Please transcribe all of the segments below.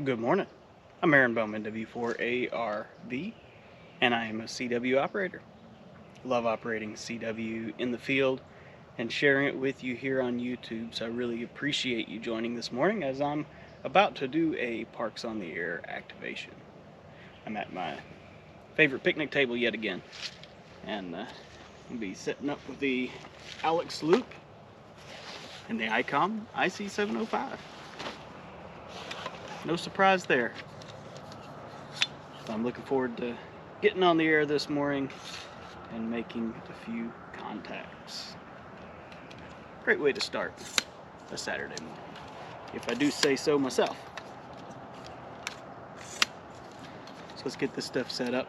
Good morning. I'm Aaron Bowman, W4ARB, and I am a CW operator. Love operating CW in the field and sharing it with you here on YouTube, so I really appreciate you joining this morning as I'm about to do a Parks on the Air activation. I'm at my favorite picnic table yet again, and I'll be setting up with the Alex loop and the Icom IC705. No surprise there. So I'm looking forward to getting on the air this morning and making a few contacts. Great way to start a Saturday morning, if I do say so myself. So let's get this stuff set up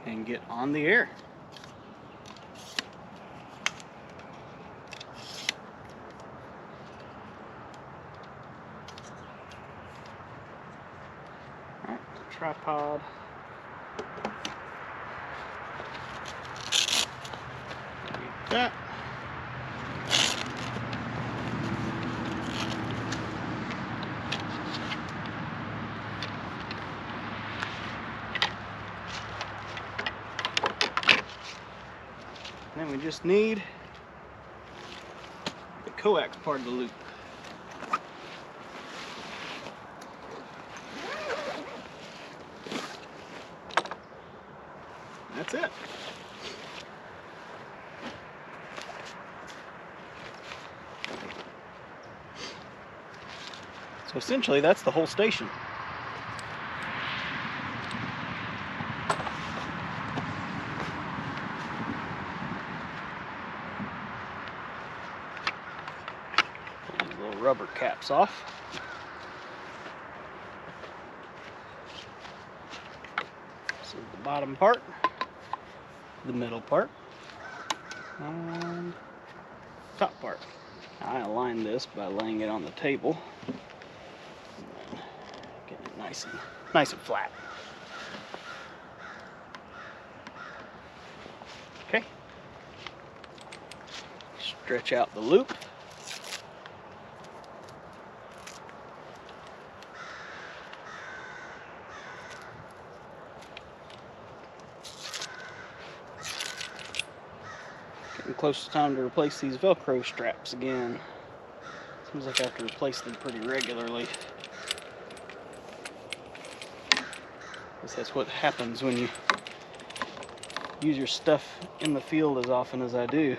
and get on the air. Alright, tripod. Like that. Then we just need the coax part of the loop. That's it. So essentially that's the whole station. Pull these little rubber caps off. This is the bottom part, the middle part, and top part. I align this by laying it on the table and then getting it nice and flat. Okay. Stretch out the loop. Getting close to time to replace these Velcro straps again. Seems like I have to replace them pretty regularly. Guess that's what happens when you use your stuff in the field as often as I do.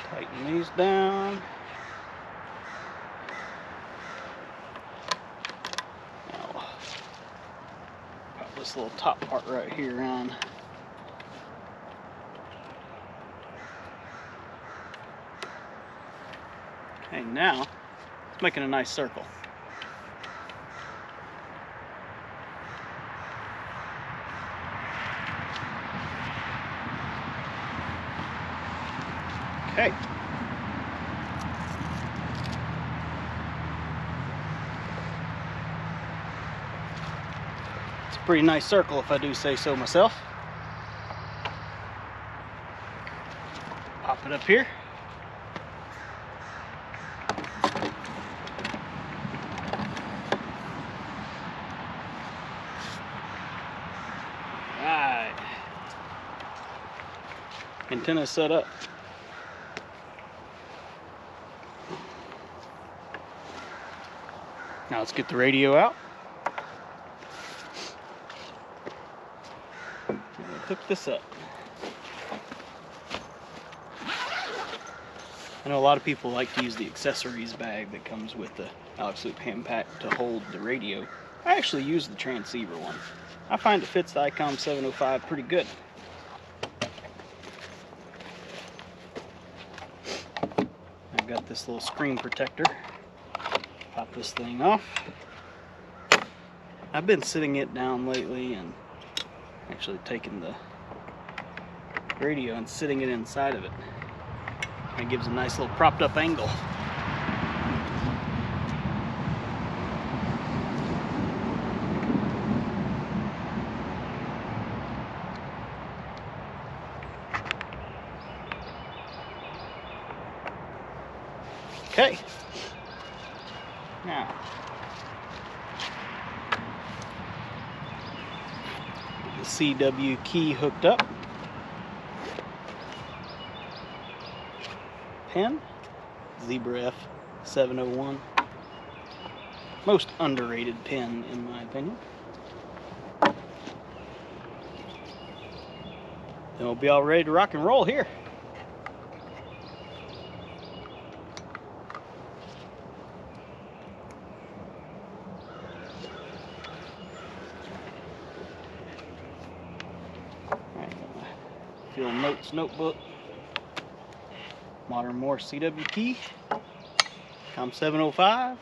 Tighten these down. Now, pop this little top part right here on. Okay, now it's making a nice circle. Okay. It's a pretty nice circle if I do say so myself. Pop it up here. Alright. Antenna set up. Now let's get the radio out. And we'll hook this up. I know a lot of people like to use the accessories bag that comes with the Alex Loop hand pack to hold the radio. I actually use the transceiver one. I find it fits the Icom 705 pretty good. I've got this little screen protector. Pop this thing off. I've been sitting it down lately and actually taking the radio and sitting it inside of it. It gives a nice little propped up angle. Okay, now the CW key hooked up. Pen, Zebra F701. Most underrated pen in my opinion. Then we'll be all ready to rock and roll here. Field Notes notebook, modern Morse CW key, Icom 705,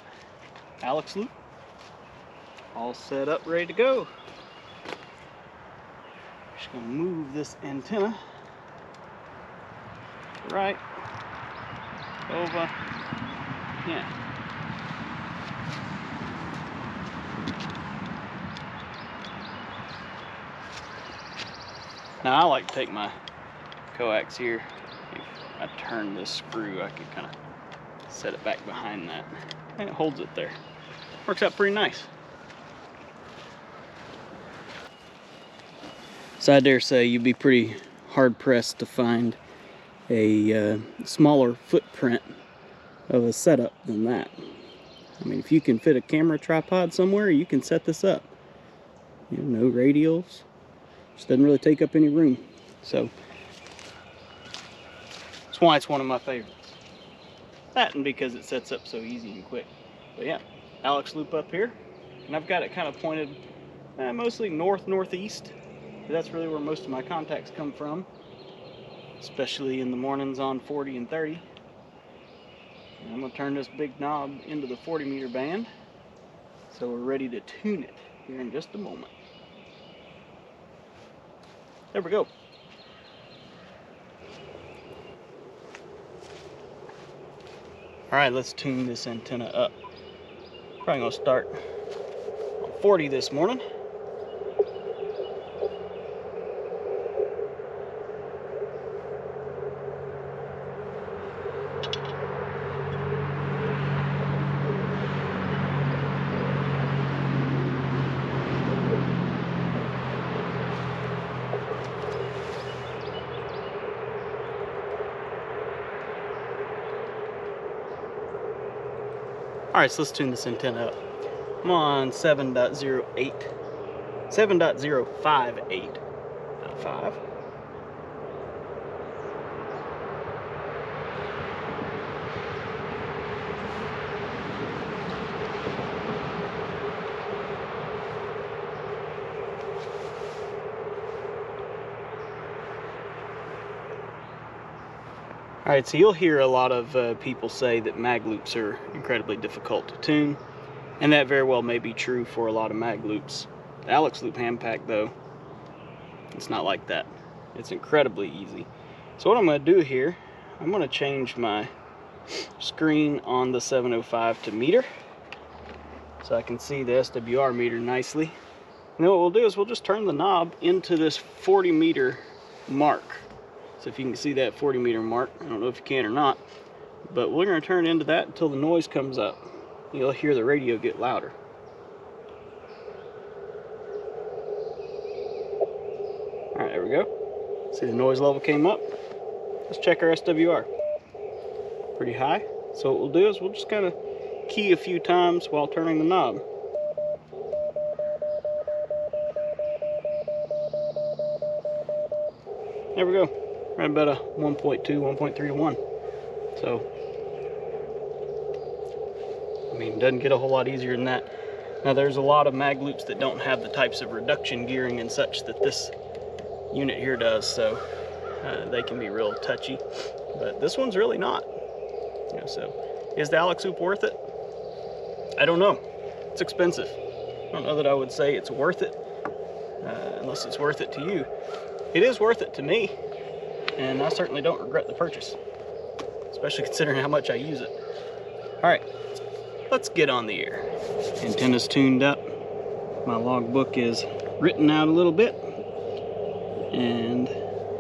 Alex loop, all set up, ready to go. Just gonna move this antenna right over, yeah. Now I like to take my coax here. If I turn this screw, I can kind of set it back behind that, and it holds it there. Works out pretty nice. So I dare say you'd be pretty hard pressed to find a smaller footprint of a setup than that. I mean, if you can fit a camera tripod somewhere, you can set this up. You know, no radials. Just doesn't really take up any room. So that's why it's one of my favorites. That and because it sets up so easy and quick. But yeah, Alex loop up here. And I've got it kind of pointed mostly north-northeast. That's really where most of my contacts come from. Especially in the mornings on 40 and 30. And I'm going to turn this big knob into the 40 meter band. So we're ready to tune it here in just a moment. There we go. Alright, let's tune this antenna up. Probably going to start on 40 this morning. Alright, so let's tune this antenna up. I'm on 7.08, 7.058, not 5. Alright, so you'll hear a lot of people say that mag loops are incredibly difficult to tune, and that very well may be true for a lot of mag loops. The Alex loop hand pack, though, it's not like that. It's incredibly easy. So what I'm going to do here, I'm going to change my screen on the 705 to meter, so I can see the SWR meter nicely. And then what we'll do is we'll just turn the knob into this 40 meter mark. So if you can see that 40 meter mark, I don't know if you can or not, but we're going to turn it into that until the noise comes up. You'll hear the radio get louder. Alright, there we go. See the noise level came up. Let's check our SWR. Pretty high. So what we'll do is we'll just kind of key a few times while turning the knob. There we go. Right about a 1.2, 1.3 to 1. So, I mean, it doesn't get a whole lot easier than that. Now, there's a lot of mag loops that don't have the types of reduction gearing and such that this unit here does, so they can be real touchy. But this one's really not. So, is the Alex loop worth it? I don't know. It's expensive. don't know that I would say it's worth it, unless it's worth it to you. It is worth it to me, and I certainly don't regret the purchase, especially considering how much I use it. All right, let's get on the air. Antenna's tuned up. My logbook is written out a little bit, and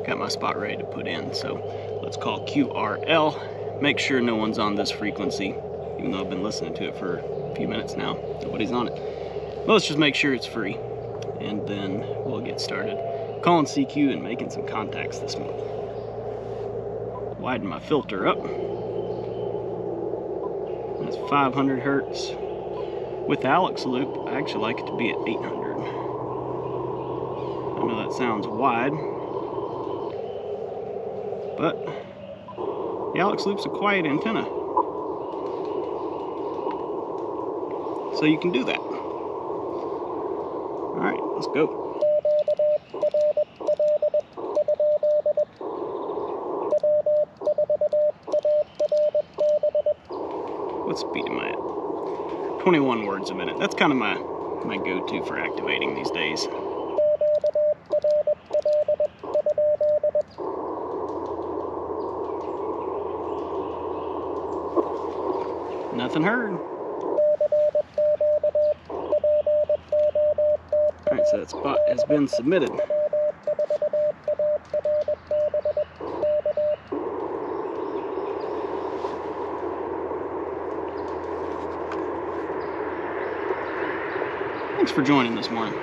got my spot ready to put in. So let's call QRL. Make sure no one's on this frequency, even though I've been listening to it for a few minutes now. Nobody's on it. But let's just make sure it's free, and then we'll get started. Calling CQ and making some contacts this morning. Widen my filter up. That's 500 hertz. With the Alex loop, I actually like it to be at 800. I know that sounds wide, but the Alex loop's a quiet antenna, so you can do that. All right, let's go. What speed am I at? 21 words a minute. That's kind of my go-to for activating these days. Nothing heard. Alright, so that spot has been submitted. Thanks for joining this morning.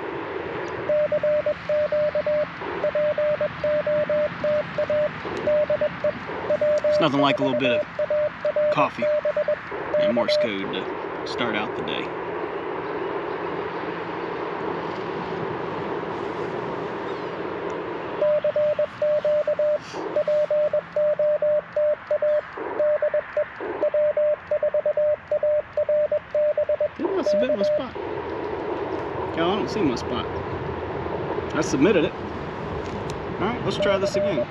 It's nothing like a little bit of coffee and Morse code to start out the day. Maybe I'll submit my spot. Yeah, I don't see my spot. I submitted it. Alright, let's try this again.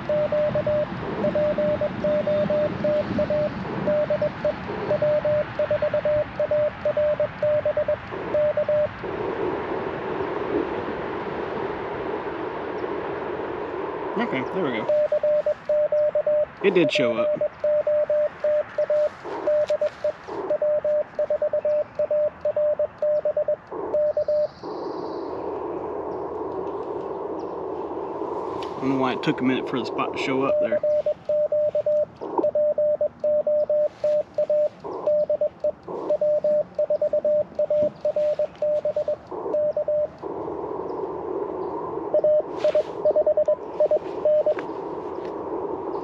Okay, there we go. It did show up. I don't know why it took a minute for the spot to show up there.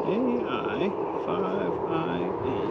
AI 5IN.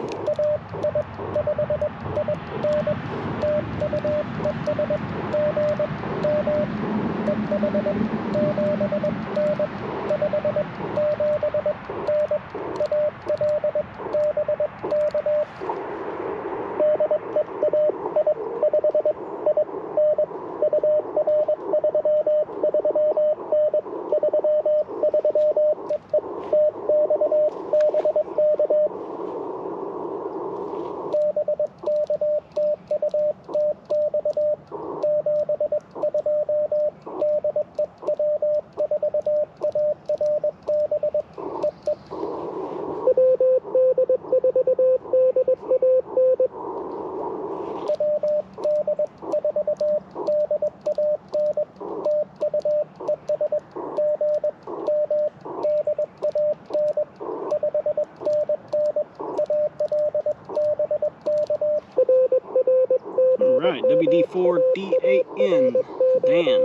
Alright, WD4DAN, Dan.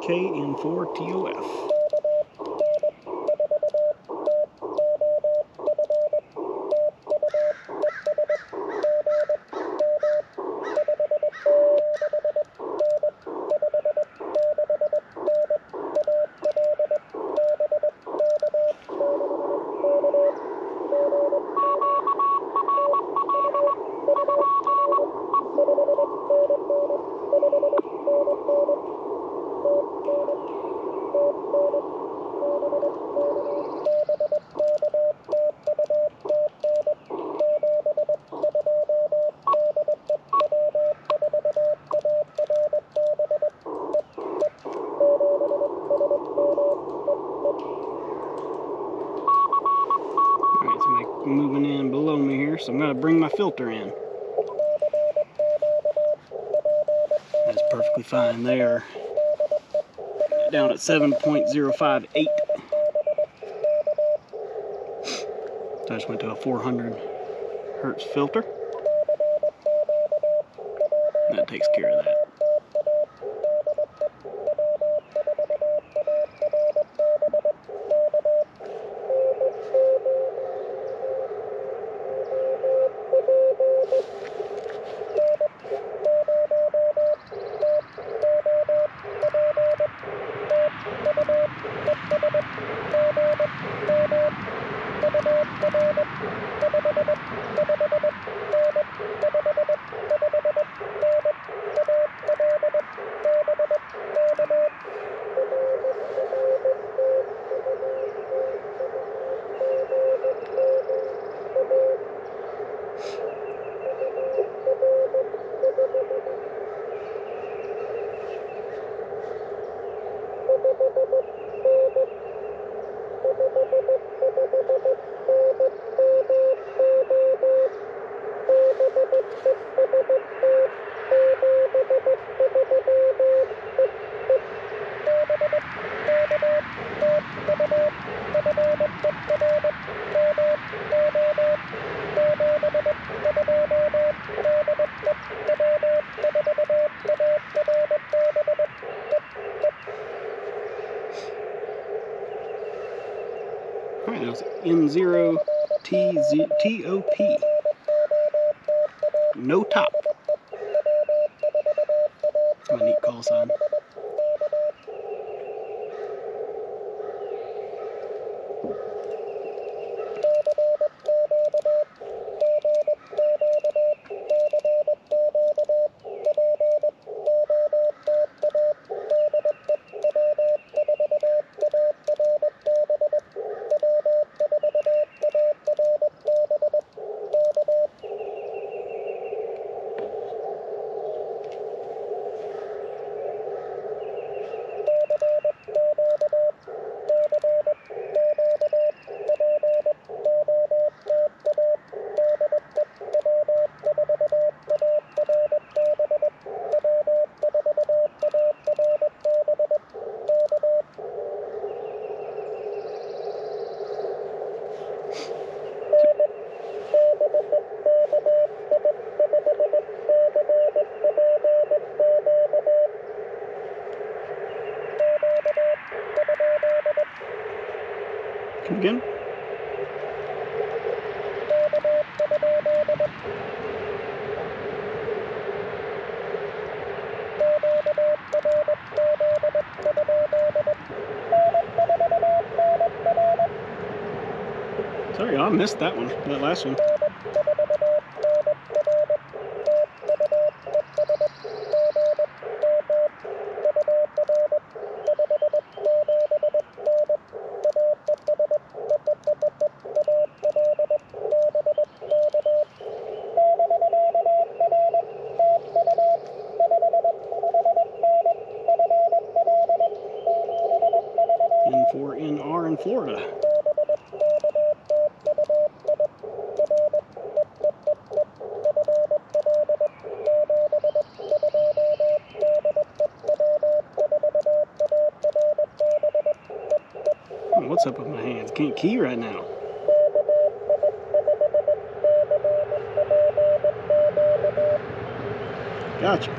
KN4TOF. Alright, somebody moving in below me here, so I'm going to bring my filter in. That's perfectly fine there. Down at 7.058. So I just went to a 400 hertz filter. That takes care of that. Alright, that was N0TOP. No top. That's a neat call sign. Come again? Sorry, I missed that one, that last one. N4NR in Florida. What's up with my hands? Can't key right now. Gotcha.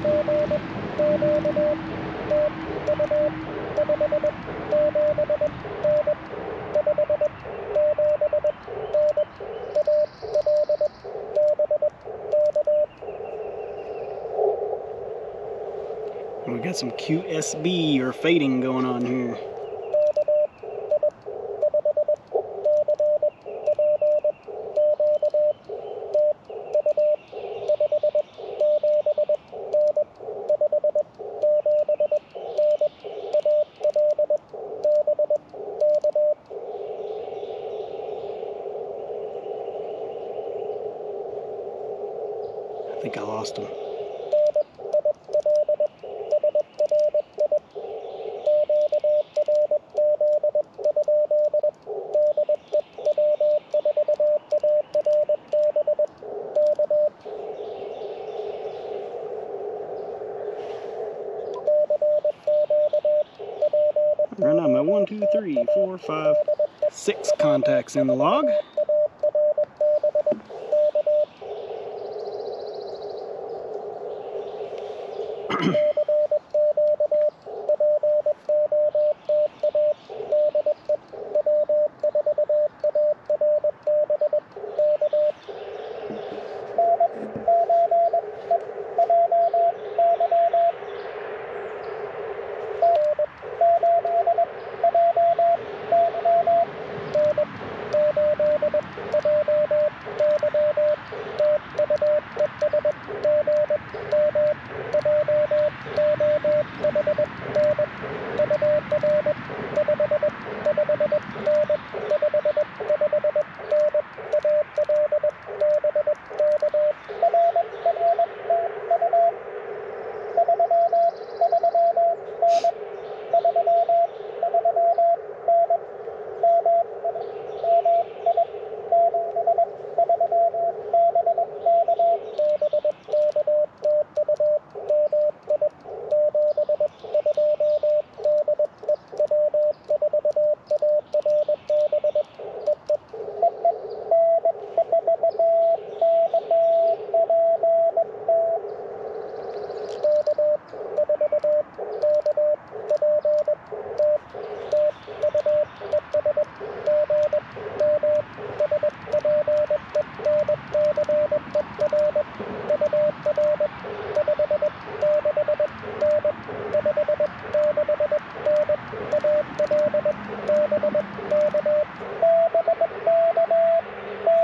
We got some QSB or fading going on here. I think I lost him. Right now I'm at 1, 2, 3, 4, 5, 6 contacts in the log.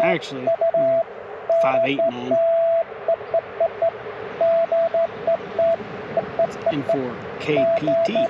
Actually, 589. It's N4 KPT.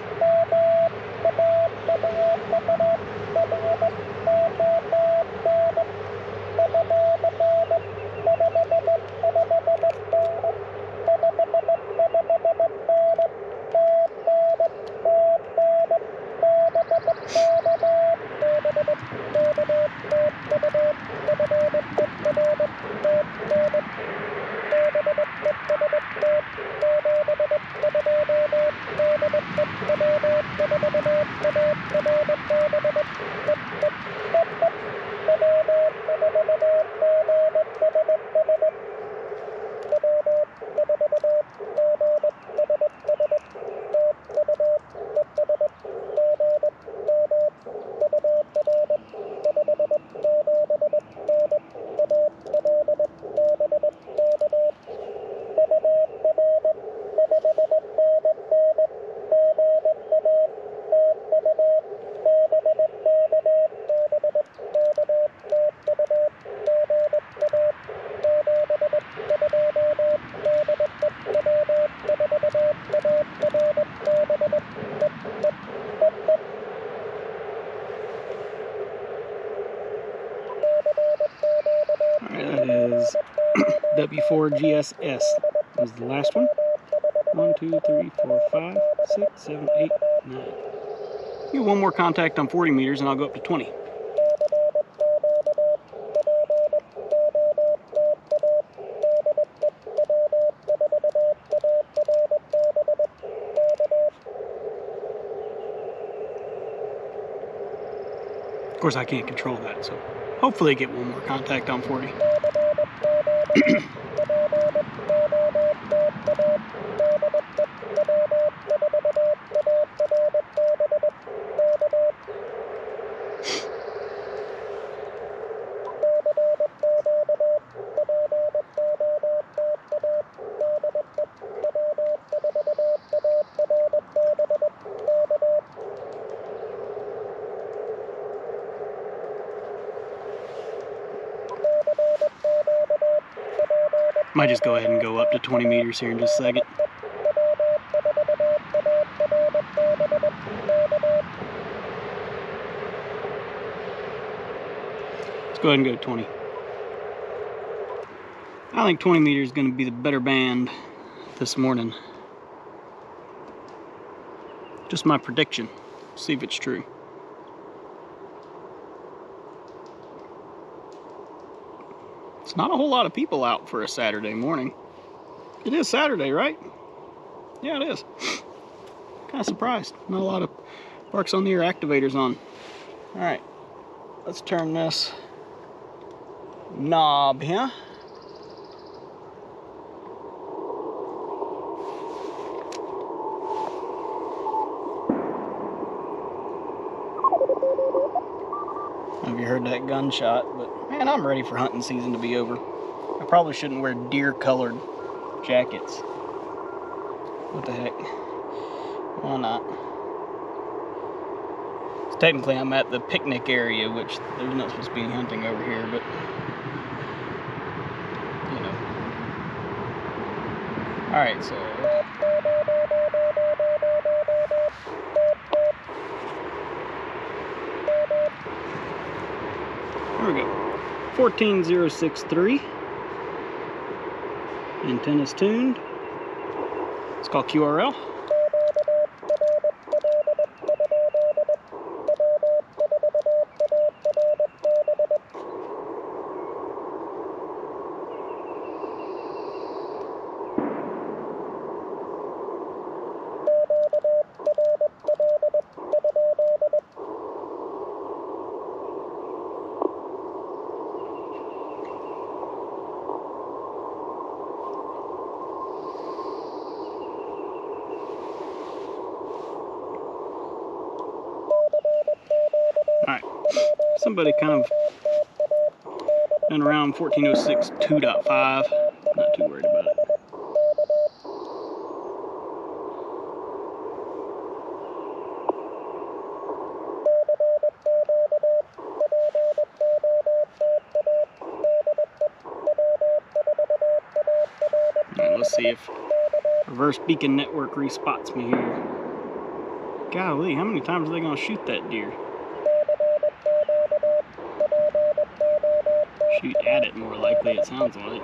That is W4GSS was the last one. 1, 2, 3, 4, 5, 6, 7, 8, 9. Get one more contact on 40 meters and I'll go up to 20. Of course I can't control that, so hopefully I get one more contact on 40. Might just go ahead and go up to 20 meters here in just a second. Let's go ahead and go to 20. I think 20 meters is going to be the better band this morning. Just my prediction. See if it's true. It's not a whole lot of people out for a Saturday morning. It is Saturday, right? Yeah, it is. Kind of surprised. Not a lot of Barks on the Ear activators on. Alright, let's turn this knob here. Have you heard that gunshot? But man, I'm ready for hunting season to be over. I probably shouldn't wear deer colored jackets. What the heck? Why not? So technically I'm at the picnic area, which there's not supposed to be any hunting over here, but you know. Alright, so there we go. 14063. Antenna's tuned. It's called QRL. Alright, somebody kind of been around 1406 2.5. Not too worried about it. Alright, let's see if reverse beacon network respots me here. Golly, how many times are they going to shoot that deer? Shoot at it, more likely, it sounds like.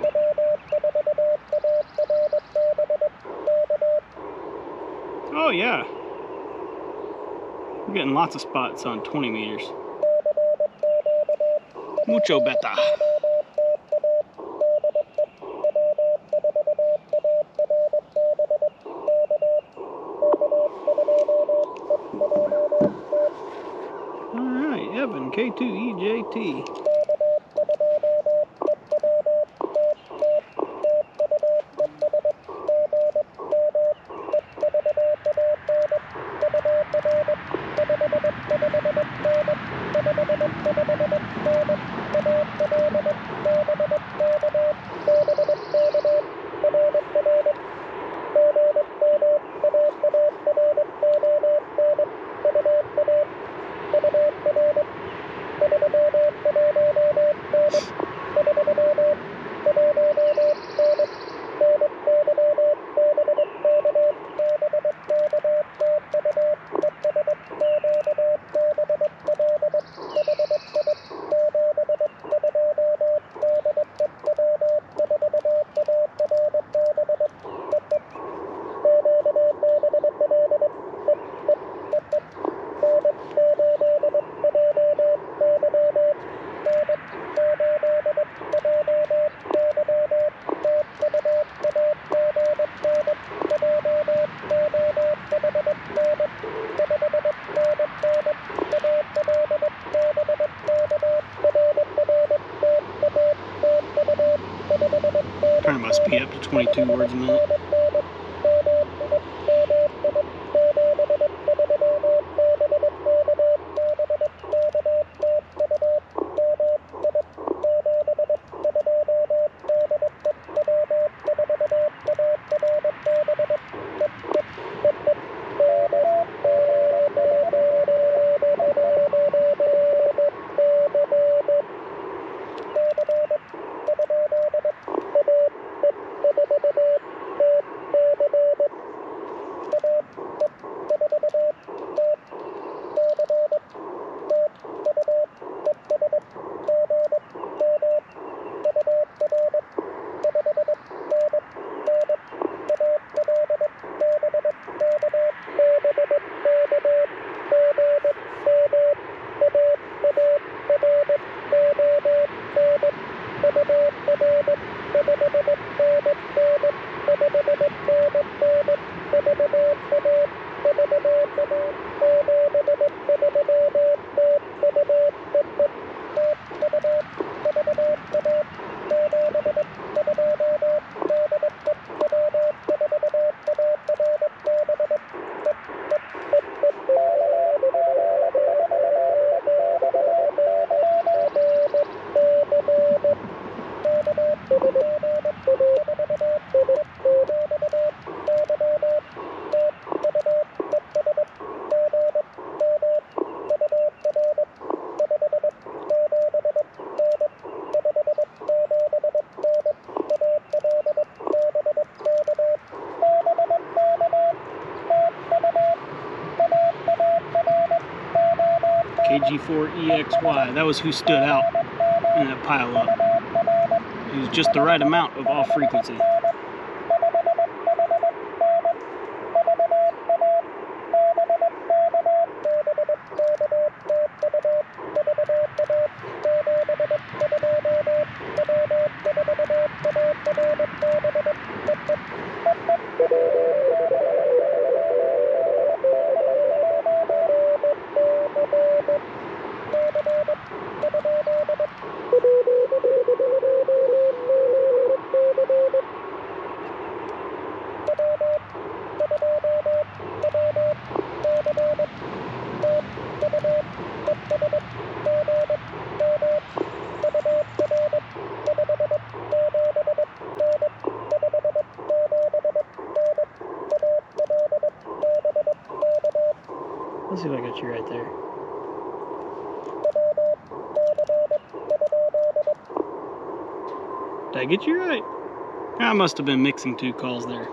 Oh yeah, we're getting lots of spots on 20 meters. Mucho better. Alright, Evan, K2EJT. Turning my speed up to 22 words a minute. G4EXY. That was who stood out in that pile up. It was just the right amount of off frequency. Let's see if I got you right there. Did I get you right? I must have been mixing two calls there.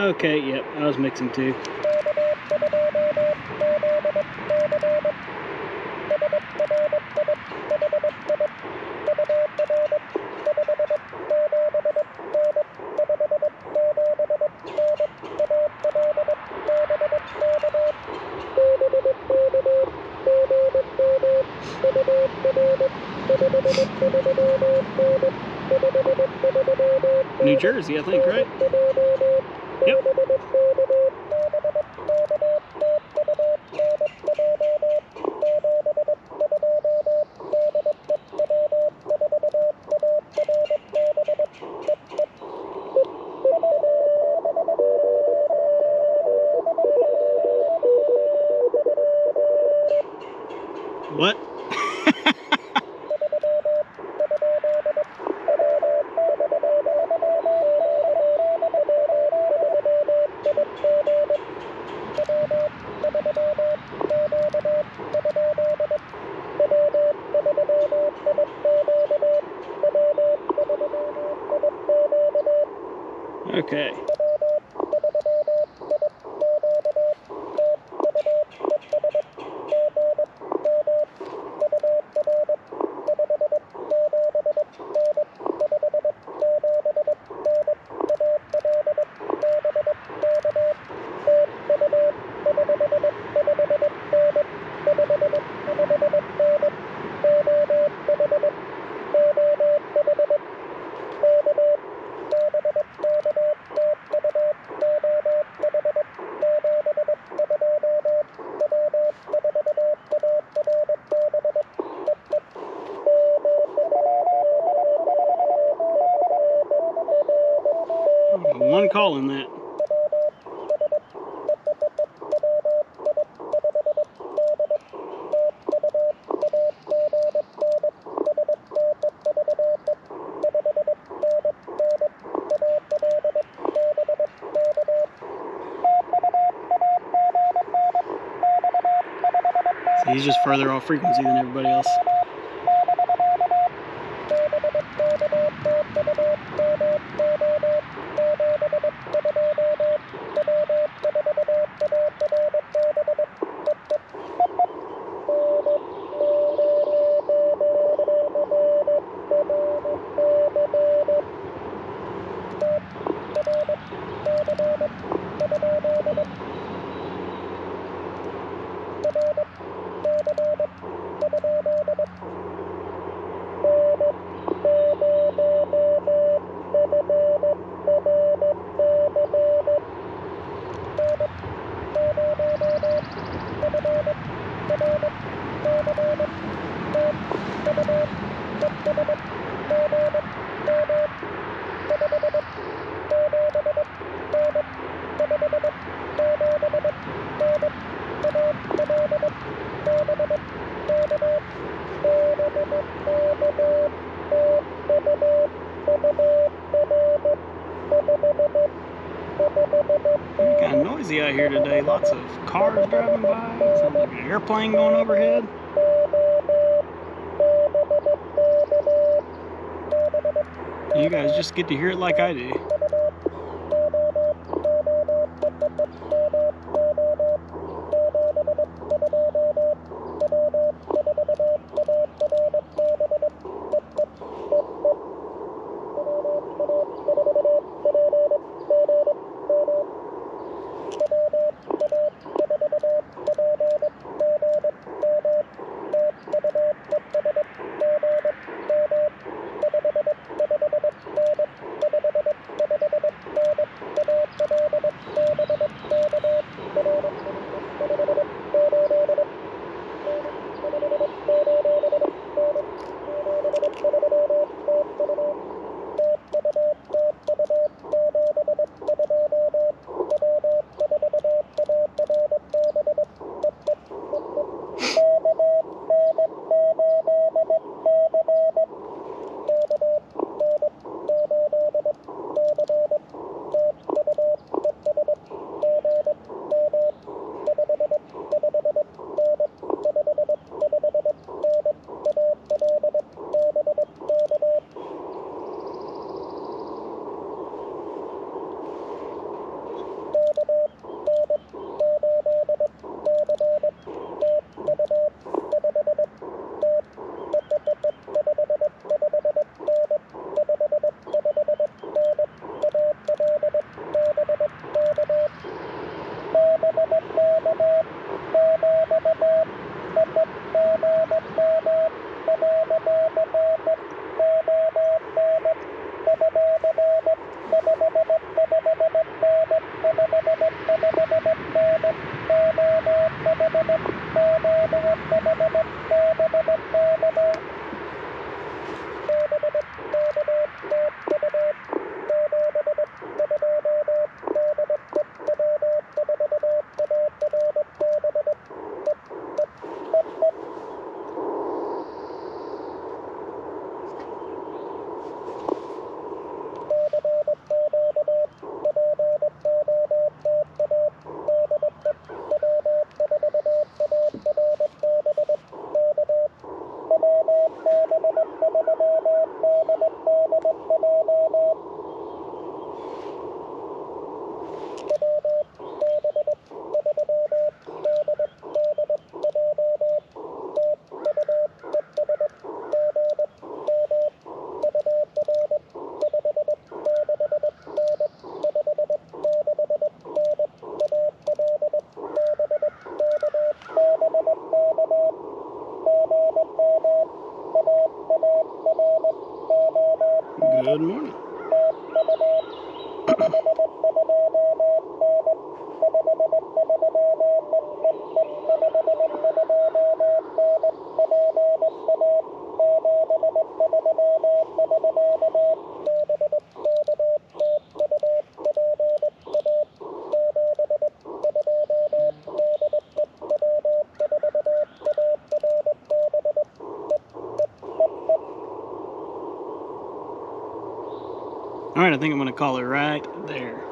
Okay, yep, I was mixing two. New Jersey, I think, right? Yep. What? Okay. One call in that. So he's just further off frequency than everybody else. Kind of noisy out here today. Lots of cars driving by. Sounds like an airplane going overhead. You guys just get to hear it like I do. Good morning. All right, I think I'm going to call it right there.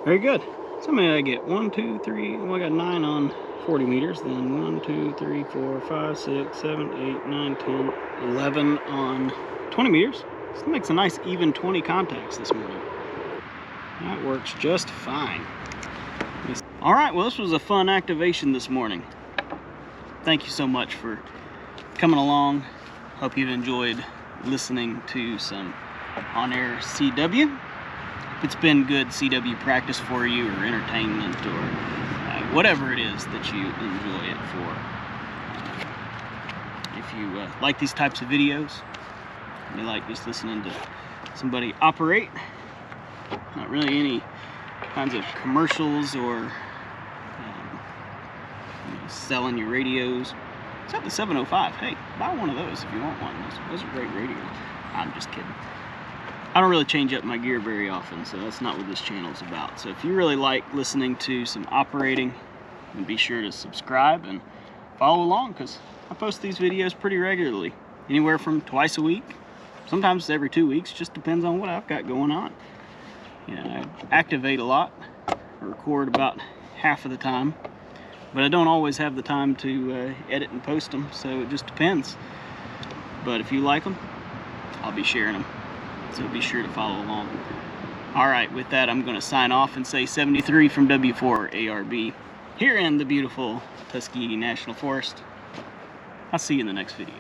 Very good. So how many did I get? 1, 2, 3. Well, I got 9 on 40 meters. Then 1, 2, 3, 4, 5, 6, 7, 8, 9, 10, 11 on 20 meters. So that makes a nice even 20 contacts this morning. That works just fine. All right, well, this was a fun activation this morning. Thank you so much for coming along. Hope you've enjoyed listening to some on-air CW. If it's been good CW practice for you, or entertainment, or whatever it is that you enjoy it for. If you like these types of videos, you like just listening to somebody operate, not really any kinds of commercials or selling your radios. Except the 705. Hey, buy one of those if you want one. Those are great radios. I'm just kidding. I don't really change up my gear very often, so that's not what this channel is about. So if you really like listening to some operating, then be sure to subscribe and follow along, because I post these videos pretty regularly. Anywhere from twice a week, sometimes every 2 weeks, just depends on what I've got going on. You know, I activate a lot, I record about half of the time, but I don't always have the time to edit and post them, so it just depends. But if you like them, I'll be sharing them, so be sure to follow along. Alright, with that, I'm going to sign off and say 73 from W4ARB here in the beautiful Tuskegee National Forest. I'll see you in the next video.